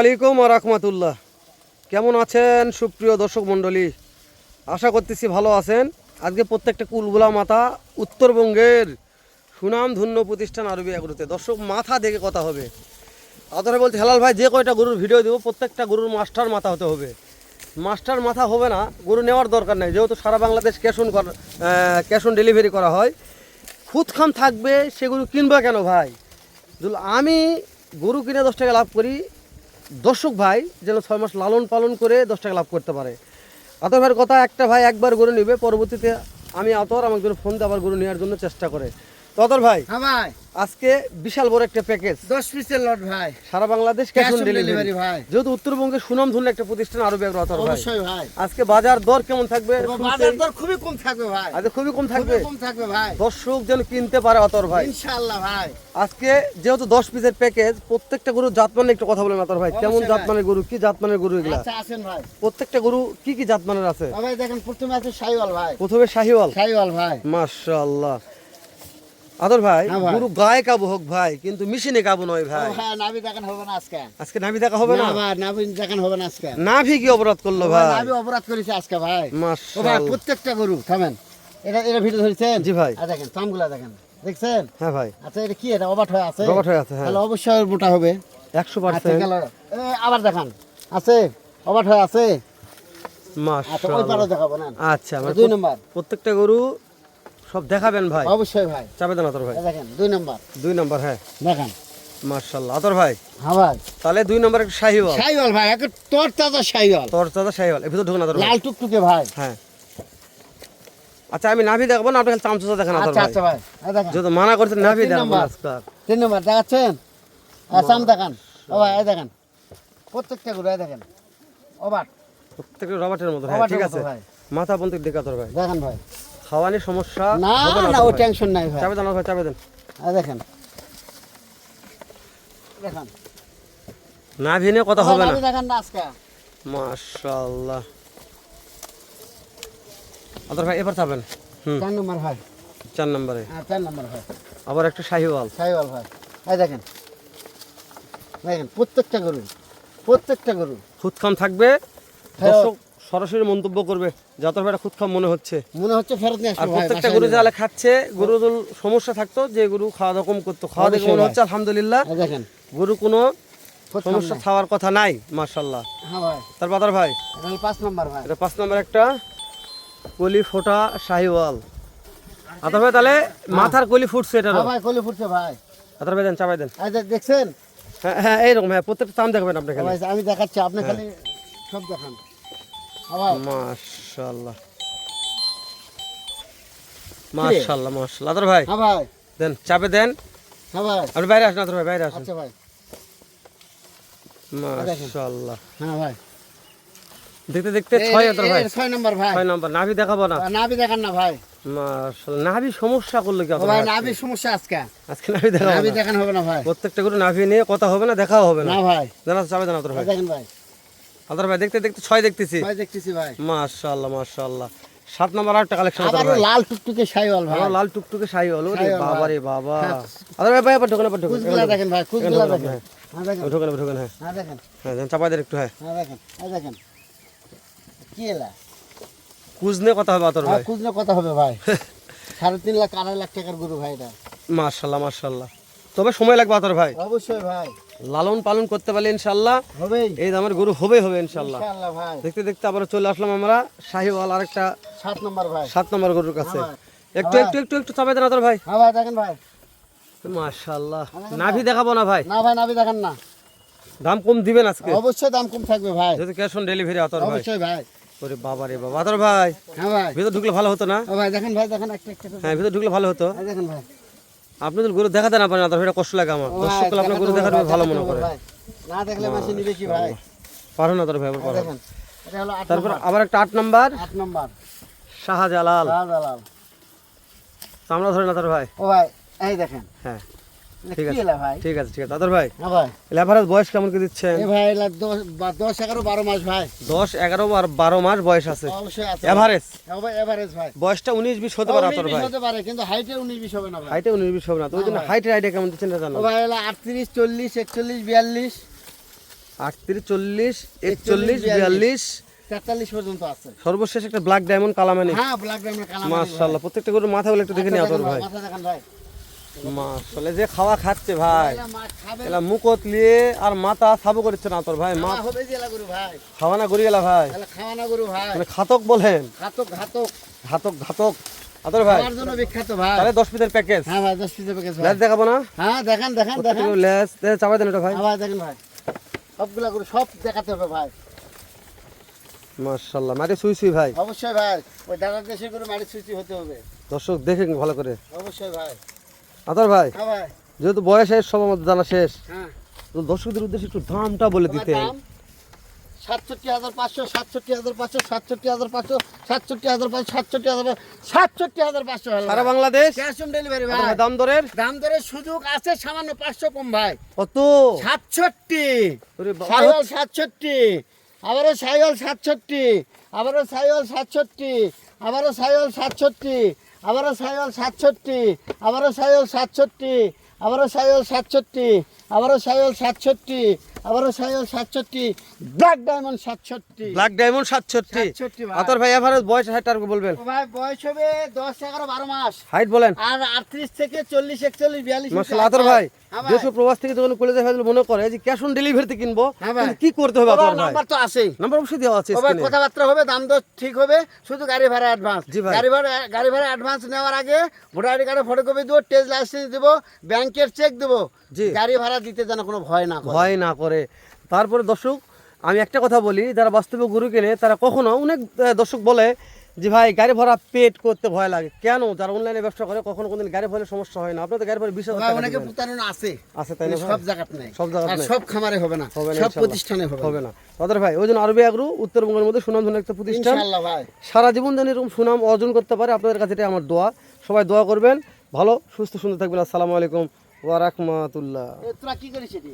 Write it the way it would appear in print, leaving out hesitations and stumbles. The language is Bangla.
আলাইকুম ওয়া রাহমাতুল্লাহ। কেমন আছেন সুপ্রিয় দর্শক মণ্ডলী? আশা করতেছি ভালো আছেন। আজকে প্রত্যেকটা কুলগুলা মাথা উত্তরবঙ্গের সুনামধন্য প্রতিষ্ঠান আরবি এগ্রোতে। দর্শক মাথা দেখে কথা হবে। আপনারা বলতে হেলাল ভাই যে কয়টা গরুর ভিডিও দেবো প্রত্যেকটা গরুর মাস্টার মাথা হতে হবে। মাস্টার মাথা হবে না, গরু নেওয়ার দরকার নেই, যেহেতু সারা বাংলাদেশ ক্যাশ অন ডেলিভারি করা হয়। খুদখাম থাকবে সে গরু কিনবা কেন ভাই? আমি গরু কিনে 10 টাকা লাভ করি, দর্শক ভাই যেন 6 মাস লালন পালন করে 10 টাকা লাভ করতে পারে। আতর ভাইয়ের কথা, একটা ভাই একবার গরু নেবে, পরবর্তীতে আমি আমাকে জন্য ফোন দিয়ে আবার গরু নেওয়ার জন্য চেষ্টা করে। তো আতর ভাই, হ্যাঁ ভাই, আজকে বিশাল বড় একটা প্যাকেজ, 10 পিসের লট ভাই, সারা বাংলাদেশ ক্যাশ অন ডেলিভারি ভাই। যেহেতু উত্তরবঙ্গের সুনামধন্য একটা প্রতিষ্ঠান আরবি এগ্রো। আতর ভাই অবশ্যই ভাই, আজকে বাজার দর কেমন থাকবে? বাজার দর খুবই কম থাকবে ভাই, আজকে খুবই কম থাকবে, কম থাকবে ভাই, দর্শক যেন কিনতে পারে আতর ভাই ইনশাআল্লাহ ভাই। আজকে যেহেতু 10 পিসের প্যাকেজ, প্রত্যেকটা গরু জাতমান একটু কথা বলেন আতর ভাই, কেমন জাতমানের গরু, কি জাতমানের গরু এগুলা? আচ্ছা আসেন ভাই, প্রত্যেকটা গরু কি জাতমানের আছে? ভাই দেখেন, প্রথমে আছে শাহিওয়াল ভাই, প্রথমে শাহিওয়াল ভাই, মাশাআল্লাহ। আদর ভাই, হ্যাঁ ভাই, গরু গায়ে কাবু হোক ভাই, কিন্তু মেশিনে কাবু নয় ভাই। হ্যাঁ নাভি দেখান হবে না আজকে, আজকে নাভি দেখা হবে না ভাই, নাভি দেখান হবে না আজকে। নাভি কি অপরাধ করলো ভাই? নাভি অপরাধ করেছে আজকে ভাই। ও ভাই, মাশাআল্লাহ। প্রত্যেকটা গরু থামেন, এটা ভিডিও ধরেছেন? জি ভাই। আর দেখেন চামগুলা দেখেন, দেখছেন? হ্যাঁ ভাই, আচ্ছা এটা কি, এটা অবাট হয়ে আছে? রবাট হয়ে আছে, হ্যাঁ তাহলে অবশ্যই মোটা হবে 100%। আবার দেখান, আছে অবাট হয়ে আছে। আচ্ছা ওই পারও মাশাআল্লাহ। দেখাবো না। আচ্ছা, মানে 2 নম্বর প্রত্যেকটা গরু সব দেখাবেন ভাই? অবশ্যই ভাই, চাবে দেন আতর ভাই। দেখেন 2 নম্বর 2 নম্বর, হ্যাঁ দেখেন। মাশাআল্লাহ। আতর ভাই হ্যাঁ ভাই, তাহলে 2 নম্বর একটা শাহিওয়াল, শাহিওয়াল ভাই, একটা তরতাজা শাহিওয়াল, তরতাজা শাহিওয়াল, এর ভিতর ঢুকুন আতর ভাই। লাল টুকটুকে ভাই। হ্যাঁ আচ্ছা, আমি নাভি দেখাবো না, আপনি খালি চামচা দেখান আতর আচ্ছা ভাই। আচ্ছা ভাই, দেখেন যদি মানা করছেন নাভি 3 দেখাবো নম্বর। আজকাল। 3 নম্বর দেখাচ্ছেন, চাম দেখান। ও ভাই এই দেখেন, প্রত্যেকটা গরু এই দেখেন অবাট, প্রত্যেকটা রবার্টের মতো, হ্যাঁ অবাটের ঠিক মতো আছে। ভাই। মাথা পন্থী দেখা আতর ভাই, দেখেন ভাই, খাওয়ানির সমস্যা না হবে না আতর ও ভাই। টেনশন নাই ভাই। চাবে দেন আতর ভাই, চাবে দেন। দেখেন দেখেন, নাভি নিয়ে কথা হবে না। দেখেন না আজকে। মাশাআল্লাহ। আতর ভাই এবার চাবেন। 4 নম্বর ভাই, 4 নম্বরে 4 নম্বর ভাই, আবার একটা শাহিওয়াল। শাহিওয়াল ভাই, এই দেখেন দেখেন, প্রত্যেকটা গরু খুদখাম থাকবে, হ্যাঁ। দর্শক সরাসরি মন্তব্য করবে যে আতর ভাইটা খুদখাম মনে হচ্ছে। মনে হচ্ছে ফেরত নিয়ে আর আসবো ভাই। প্রত্যেকটা গরু যারা খাচ্ছে, গরু সমস্যা থাকতো, যে গরু খাওয়া দাওয়া কম করতো, খাওয়া দেখে মনে হচ্ছে আলহামদুলিল্লাহ এই দেখেন গরু কোনো প্রথম সমস্যা নাই। খাওয়ার কথা নাই, মাশাআল্লাহ। হ্যাঁ ভাই, তারপর আতর ভাই এটা হলো 5 নম্বর ভাই। এটা 5 নম্বর একটা কলি ফোটা শাহিওয়াল। আতর ভাই তাহলে মাথার কলি ফুটছে এটা। হ্যাঁ ভাই, কলি ফুটছে ভাই। আতর ভাই দেন, চাবাই দেন। এই দেখছেন? হ্যাঁ হ্যাঁ এইরকম, হ্যাঁ প্রত্যেকটা চাম দেখবেন আপনি হ্যাঁ খালি। ভাই, আমি দেখাচ্ছি, আপনি খালি সব দেখান। হ্যাঁ ভাই, মাশাআল্লাহ মাশাআল্লাহ মাশাআল্লাহ। আতর ভাই হ্যাঁ ভাই, দেন, চাপে দেন। হ্যাঁ ভাই, আপনি বাইরে আসেন আতর ভাই, বাইরে আসেন। আচ্ছা ভাই, মাশাআল্লাহ। হ্যাঁ ভাই, দেখতে দেখতে 6 আতর ভাই, 6 নম্বর ভাই। 6 নম্বর। নাভি দেখাবো না? নাভি দেখান না ভাই। মাশাআল্লাহ। নাভি সমস্যা করলো কি ও আতর ভাই, ভাই? নাভি সমস্যা আজকে, আজকে নাভি দেখাবো নাভি না। দেখান হবে না ভাই। প্রত্যেকটা করে নাভি নিয়ে কথা হবে না, দেখাও হবে না। না ভাই, জানা চাপে দেন আতর ভাই। দেখেন ভাই, আতর ভাই দেখতে দেখতে 6 দেখতেছি। ভাই দেখতেছি ভাই। মাশাআল্লাহ মাশাআল্লাহ। 7 নম্বর আরেকটা কালেকশন আতর আবার ভাই। লাল টুকটুকে শাহিওয়াল ভাই। আমার লাল টুকটুকে শাহিওয়াল। ওরে শাহিওয়াল বাবা ভাই। রে বাবা। হ্যাঁ। আতর ভাই ভাই ঢোকেন, কুচগুলা দেখেন ভাই, কুচগুলা দেখেন। হ্যাঁ দেখেন, ঢোকেন হ্যাঁ। হ্যাঁ দেখেন, হ্যাঁ দেন, চাপাই দেন একটু। হ্যাঁ হ্যাঁ দেখেন, এই দেখেন কি এলা। কুজ নিয়ে কথা হবে আতর হ্যাঁ ভাই। কুচলে কথা হবে ভাই। 3.5 লাখ 2.5 লাখ টাকার গরু ভাই এটা। মাশাআল্লাহ মাশাআল্লাহ। তবে সময় লাগবে আতর ভাই, অবশ্যই ভাই, লালন পালন করতে পারলে ইনশাআল্লাহ হবেই এই দামের গরু হবে ইনশাআল্লাহ। ইনশাআল্লাহ ভাই। দেখতে দেখতে আবার চলে আসলাম আমরা শাহিওয়াল আরেকটা 7 নম্বর ভাই। 7 নম্বর গরুর কাছে। হ্যাঁ একটু একটু একটু একটু চাপাই দেন আতর ভাই। হ্যাঁ ভাই দেখেন ভাই, মাশাআল্লাহ। নাভি দেখাবো না ভাই, না ভাই নাভি দেখেন না। দাম কম দিবেন আজকে? অবশ্যই দাম কম থাকবে ভাই, যদি ক্যাশ অন ডেলিভারি আতর ভাই। অবশ্যই ভাই। ওরে বাবা রে বাবা। আতর ভাই হ্যাঁ ভাই, ভিতর ঢুকলে ভালো হতো না? ও ভাই দেখেন ভাই, দেখেন একটা একটা করে। হ্যাঁ ভিতর ঢুকলে ভালো হতো। এই দেখেন ভাই, আপনি তো গরু দেখাতে না পারেন আতর ভাই, এটা কষ্ট লাগে আমার। ও ভাই, দর্শকরা আপনার গরু দেখাতে দেখাতে হবে ভালো ভাই, মনে করে। ভাই। না দেখলে মাসে নিবে কি ভাই? পারো না আতর ভাই, আবার এই পারো। দেখেন, এটা হলো 8 তারপর নম্বর। আবার একটা 8 নম্বর 8 নম্বর শাহজালাল। লাল। চামড়া ধরেন আতর ভাই। ও ভাই এই দেখেন, হ্যাঁ এটা ঠিক কি আছে এলা ভাই? ঠিক আছে আতর ভাই। হ্যাঁ ভাই, এভারেজ বয়স কেমন কি দিচ্ছেন? এই ভাই এলা 10 11 12 মাস ভাই। 10 11 আর 12 মাস বয়স আছে অবশ্যই আছে এভারেজ। হ্যাঁ ভাই, এভারেজ ভাই। বয়সটা 19 20 হতে পারে আতর 19 ভাই। হতে পারে, কিন্তু হাইটে 19 20 হবে না ভাই। হাইটে 19 20 হবে না, তো ওই জন্য হাইটের আইডিয়া কেমন দিচ্ছেন এটা জানো? ও ভাই এলা 38 40 41 42 38 40 41 42 43 পর্যন্ত আছে। সর্বশেষ একটা ব্ল্যাক ডায়মন্ড কালামানি। হ্যাঁ, ব্ল্যাক ডায়মন্ড কালামানি। মাশাআল্লাহ, প্রত্যেকটা গরুর মাথা বলে একটু দেখে নিয়ে আতর ভাই। মাথা দেখেন ভাই। মাশাআল্লাহ, যে খাওয়া খাচ্ছে ভাই, এলা মা খাবে। এলা মুখত লিয়ে আর মাথা সাবু করছে না আতর ভাই। মা খাওয়া হবে যে এলা গরু ভাই। খাওয়া না গড়ি গেলা ভাই, এলা খাওয়া না গরু ভাই। মানে খাতক বলেন, ঘাতক ঘাতক। ঘাতক ঘাতক আতর ভাই। আমার জন্য বিখ্যাত ভাই। তাহলে 10 পিসের প্যাকেজ। হ্যাঁ ভাই, 10 পিসের প্যাকেজ ভাই। লেজ দেখাবো না? হ্যাঁ, দেখেন দেখেন দেখেন। লেজ চাপাই দেন এটা ভাই। হ্যাঁ ভাই, দেখেন ভাই। সবগুলা গরু সব দেখাতে হবে ভাই। মাশাআল্লাহ, মাটি সুই সুই ভাই। অবশ্যই ভাই, ওই দাদার দেশের গরু মারি সুচি হতে হবে। দর্শক দেখেন ভালো করে। অবশ্যই ভাই। আতর ভাই, হ্যাঁ ভাই। যেহেতু বয়স শেষ, সব আমাদের জানা শেষ, হ্যাঁ। তো দর্শকদের উদ্দেশ্যে একটু দামটা বলে তোমার দিতেন। দাম 67,500, 67,500, 67,500, 67,500, 67,500, 67,500 হলো সারা ভাই। বাংলাদেশ ক্যাশ অন ডেলিভারি আতর ভাই। ভাই, দাম দরের দাম দরে সুযোগ আছে, সামান্য 500 কম ভাই। কত? 67, ওরে বাবা, সাইওয়াল 67, আবারও সাইওয়াল 67, আবারও সাইওয়াল 67, আবারও সাইওয়াল 67, আবারও সাইওয়াল 67, আবারও সাইওয়াল 67, আবারও সাইওয়াল 67, আবারও সাইওয়াল 67, আবারও Sahiwal 67, black diamond 67। Black diamond 67। 67 ভাই। আতর ভাই এভারেজ বয়স হাইট আর বলবেন, ও ভাই, বয়স হবে 10, 11, 12 মাস। হাইট বলেন। আর 38 থেকে 40, 41, 42 ইঞ্চি মাশাআল্লাহ হাইট আতর ভাই, হ্যাঁ ভাই। দেশ ও প্রবাস থেকে যখন কলেজে ভাই মনে করে যে ক্যাশ অন ডেলিভারিতে কিনবো, হ্যাঁ ভাই। কিন্তু কি করতে হবে ও ভাই, আতর ভাই? নাম্বার তো আছেই। নাম্বার অবশ্যই দেওয়া আছে ও ভাই, স্ক্রিনে। কথাবার্তা হবে, দাম দর ঠিক হবে, শুধু গাড়ি ভাড়া অ্যাডভান্স। জি ভাই। গাড়ি ভাড়া অ্যাডভান্স নেওয়ার আগে ভোটার আইডি কার্ডের ফটোকপি দেবো, টেস্ট লাইসেন্স দেবো, ব্যাংকের চেক দেবো। জি। গাড়ি ভাড়া দিতে যেন কোনো ভয় না করে। ভয় না করে। তারপরে দর্শক আমি একটা কথা বলি, যারা বাস্তবে গরু কেনে তারা কখনো অনেক দর্শক বলে যে ভাই গাড়ি ভাড়া পেড করতে ভয় লাগে। কেন? যারা অনলাইনে ব্যবসা করে কখনো কোনদিন গাড়ি ভাড়া সমস্যা হয় না। আপনার তো গাড়ি ভাড়া 20,000 ভাই, টাকা অনেকে দিবেন। প্রতারণা আছে। আছে তাই না ভাই? সব জায়গাতে নেই। সব জায়গাতে আর নেই। সব খামারে হবে না, হবে না সব ইনশাআল্লাহ। প্রতিষ্ঠানে হবে হবে না। না তাদের ভাই। ওই জন্য আরবি এগ্রো উত্তরবঙ্গের মধ্যে সুনামধন্য একটা প্রতিষ্ঠান, ইনশাআল্লাহ ভাই। সারা জীবন যেন এরকম সুনাম অর্জন করতে পারে। আপনাদের কাছে এটাই আমার দোয়া। সবাই দোয়া করবেন, ভালো সুস্থ সুন্দর থাকবেন। আসসালামু আলাইকুম ওয়া রাহমাতুল্লাহ। তোরা কি করিস এটি?